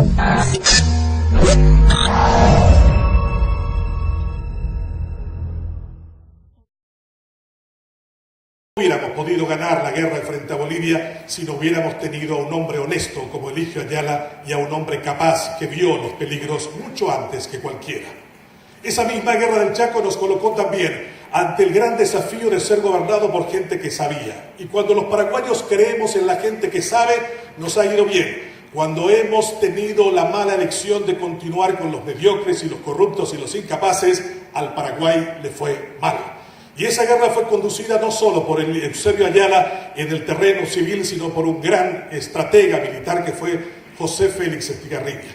No hubiéramos podido ganar la guerra frente a Bolivia si no hubiéramos tenido a un hombre honesto como Eligio Ayala y a un hombre capaz que vio los peligros mucho antes que cualquiera. Esa misma guerra del Chaco nos colocó también ante el gran desafío de ser gobernado por gente que sabía. Y cuando los paraguayos creemos en la gente que sabe, nos ha ido bien. Cuando hemos tenido la mala elección de continuar con los mediocres y los corruptos y los incapaces, al Paraguay le fue mal. Y esa guerra fue conducida no solo por el Eusebio Ayala en el terreno civil, sino por un gran estratega militar que fue José Félix Estigarribia.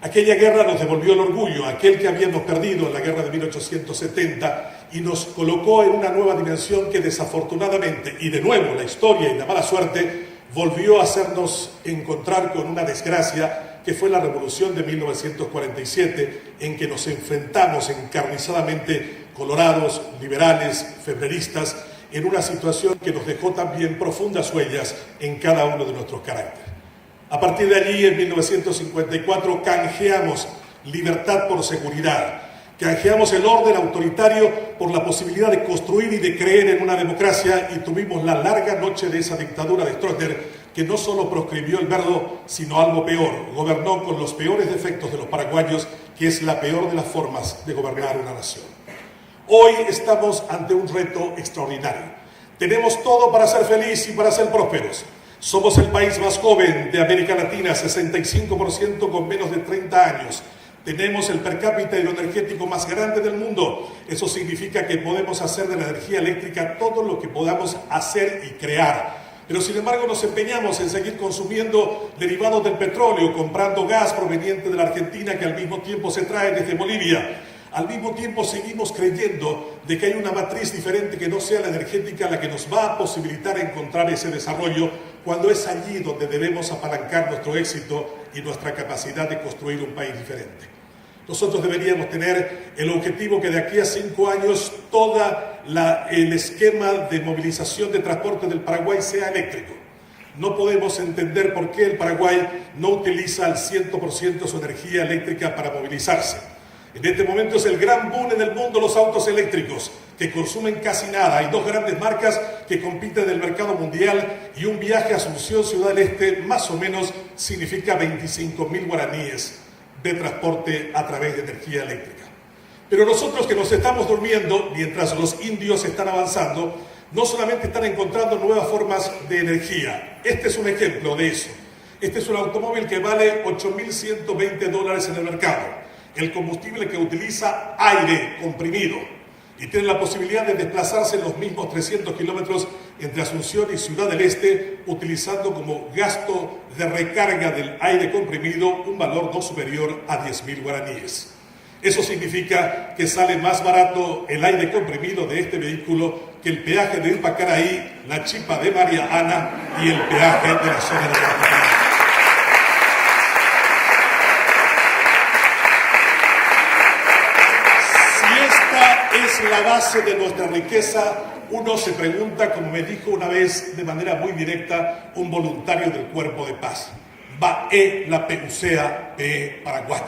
Aquella guerra nos devolvió el orgullo, aquel que habíamos perdido en la guerra de 1870, y nos colocó en una nueva dimensión que desafortunadamente, y de nuevo la historia y la mala suerte, volvió a hacernos encontrar con una desgracia que fue la Revolución de 1947, en que nos enfrentamos encarnizadamente colorados, liberales, febreristas, en una situación que nos dejó también profundas huellas en cada uno de nuestros caracteres. A partir de allí, en 1954, canjeamos libertad por seguridad, canjeamos el orden autoritario por la posibilidad de construir y de creer en una democracia, y tuvimos la larga noche de esa dictadura de Stroessner, que no solo proscribió el verbo, sino algo peor, gobernó con los peores defectos de los paraguayos, que es la peor de las formas de gobernar una nación. Hoy estamos ante un reto extraordinario. Tenemos todo para ser felices y para ser prósperos. Somos el país más joven de América Latina, 65% con menos de 30 años. Tenemos el per cápita hidroenergético más grande del mundo. Eso significa que podemos hacer de la energía eléctrica todo lo que podamos hacer y crear. Pero sin embargo nos empeñamos en seguir consumiendo derivados del petróleo, comprando gas proveniente de la Argentina que al mismo tiempo se trae desde Bolivia. Al mismo tiempo seguimos creyendo de que hay una matriz diferente que no sea la energética la que nos va a posibilitar encontrar ese desarrollo, cuando es allí donde debemos apalancar nuestro éxito y nuestra capacidad de construir un país diferente. Nosotros deberíamos tener el objetivo que de aquí a 5 años todo el esquema de movilización de transporte del Paraguay sea eléctrico. No podemos entender por qué el Paraguay no utiliza al 100% su energía eléctrica para movilizarse. En este momento es el gran boom en el mundo los autos eléctricos, que consumen casi nada. Hay 2 grandes marcas que compiten en el mercado mundial, y un viaje a Asunción, Ciudad del Este, más o menos significa 25.000 guaraníes de transporte a través de energía eléctrica. Pero nosotros que nos estamos durmiendo, mientras los indios están avanzando, no solamente están encontrando nuevas formas de energía. Este es un ejemplo de eso. Este es un automóvil que vale $8.120 en el mercado. El combustible que utiliza aire comprimido y tiene la posibilidad de desplazarse en los mismos 300 kilómetros entre Asunción y Ciudad del Este, utilizando como gasto de recarga del aire comprimido un valor no superior a 10.000 guaraníes. Eso significa que sale más barato el aire comprimido de este vehículo que el peaje de Ipacaraí, la Chipa de María Ana y el peaje de la zona de la es la base de nuestra riqueza. Uno se pregunta, como me dijo una vez de manera muy directa un voluntario del Cuerpo de Paz: va la peusea de Paraguay.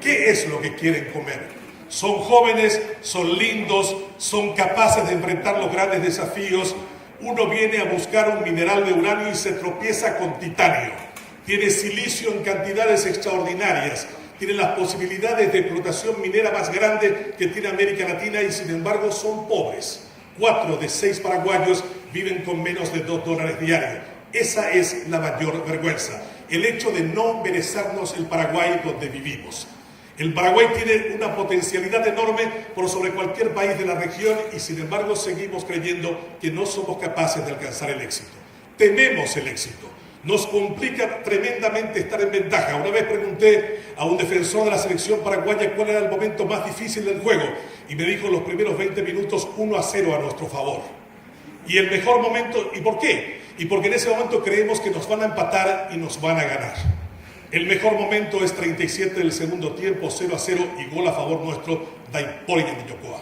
¿Qué es lo que quieren comer? Son jóvenes, son lindos, son capaces de enfrentar los grandes desafíos. Uno viene a buscar un mineral de uranio y se tropieza con titanio. Tiene silicio en cantidades extraordinarias. Tienen las posibilidades de explotación minera más grande que tiene América Latina, y sin embargo son pobres. 4 de 6 paraguayos viven con menos de $2 diarios. Esa es la mayor vergüenza, el hecho de no merecernos el Paraguay donde vivimos. El Paraguay tiene una potencialidad enorme por sobre cualquier país de la región, y sin embargo seguimos creyendo que no somos capaces de alcanzar el éxito. Tememos el éxito. Nos complica tremendamente estar en ventaja. Una vez pregunté a un defensor de la selección paraguaya cuál era el momento más difícil del juego, y me dijo los primeros 20 minutos 1-0 a nuestro favor. Y el mejor momento, ¿y por qué? Y porque en ese momento creemos que nos van a empatar y nos van a ganar. El mejor momento es 37 del segundo tiempo, 0-0 y gol a favor nuestro, Daiporia de Yocoa.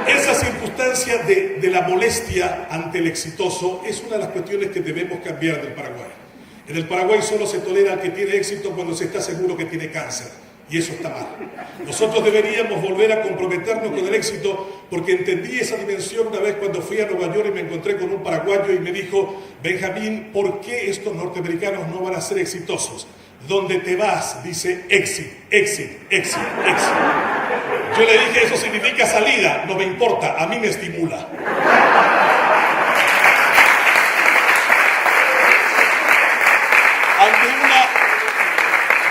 Esa circunstancia de la molestia ante el exitoso es una de las cuestiones que debemos cambiar del Paraguay. En el Paraguay solo se tolera al que tiene éxito cuando se está seguro que tiene cáncer. Y eso está mal. Nosotros deberíamos volver a comprometernos con el éxito, porque entendí esa dimensión una vez cuando fui a Nueva York y me encontré con un paraguayo y me dijo: Benjamín, ¿por qué estos norteamericanos no van a ser exitosos? Donde te vas, dice exit, exit, exit, exit. Yo le dije: eso significa salida, no me importa, a mí me estimula. Ante una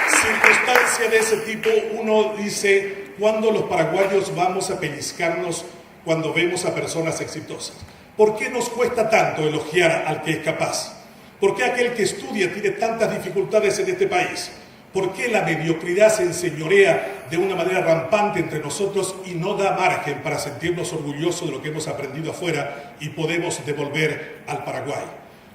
circunstancia de ese tipo, uno dice: ¿cuándo los paraguayos vamos a pellizcarnos cuando vemos a personas exitosas? ¿Por qué nos cuesta tanto elogiar al que es capaz? ¿Por qué aquel que estudia tiene tantas dificultades en este país? ¿Por qué la mediocridad se enseñorea de una manera rampante entre nosotros y no da margen para sentirnos orgullosos de lo que hemos aprendido afuera y podemos devolver al Paraguay?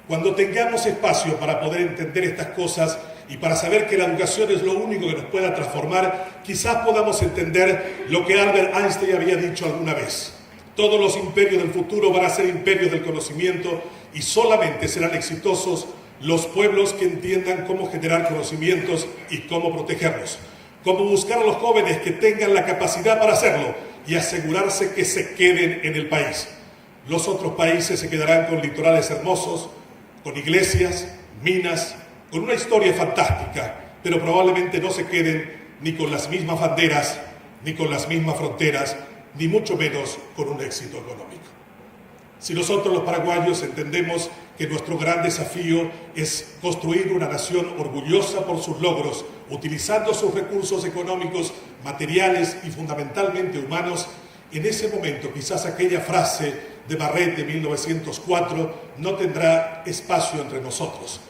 Cuando tengamos espacio para poder entender estas cosas y para saber que la educación es lo único que nos pueda transformar, quizás podamos entender lo que Albert Einstein había dicho alguna vez. Todos los imperios del futuro van a ser imperios del conocimiento y solamente serán exitosos los pueblos que entiendan cómo generar conocimientos y cómo protegerlos. Cómo buscar a los jóvenes que tengan la capacidad para hacerlo y asegurarse que se queden en el país. Los otros países se quedarán con litorales hermosos, con iglesias, minas, con una historia fantástica, pero probablemente no se queden ni con las mismas banderas, ni con las mismas fronteras, ni mucho menos con un éxito económico. Si nosotros los paraguayos entendemos que nuestro gran desafío es construir una nación orgullosa por sus logros, utilizando sus recursos económicos, materiales y fundamentalmente humanos, en ese momento quizás aquella frase de Barret de 1904 no tendrá espacio entre nosotros,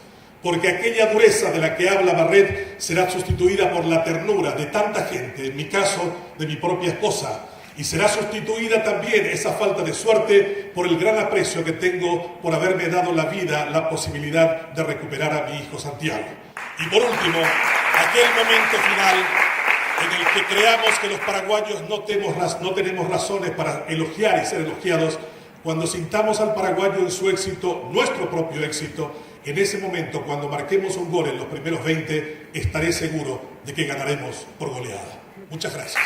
porque aquella dureza de la que habla Barret será sustituida por la ternura de tanta gente, en mi caso de mi propia esposa, y será sustituida también esa falta de suerte por el gran aprecio que tengo por haberme dado la vida, la posibilidad de recuperar a mi hijo Santiago. Y por último, aquel momento final en el que creamos que los paraguayos no tenemos razones para elogiar y ser elogiados, cuando sintamos al paraguayo en su éxito, nuestro propio éxito, en ese momento, cuando marquemos un gol en los primeros 20, estaré seguro de que ganaremos por goleada. Muchas gracias.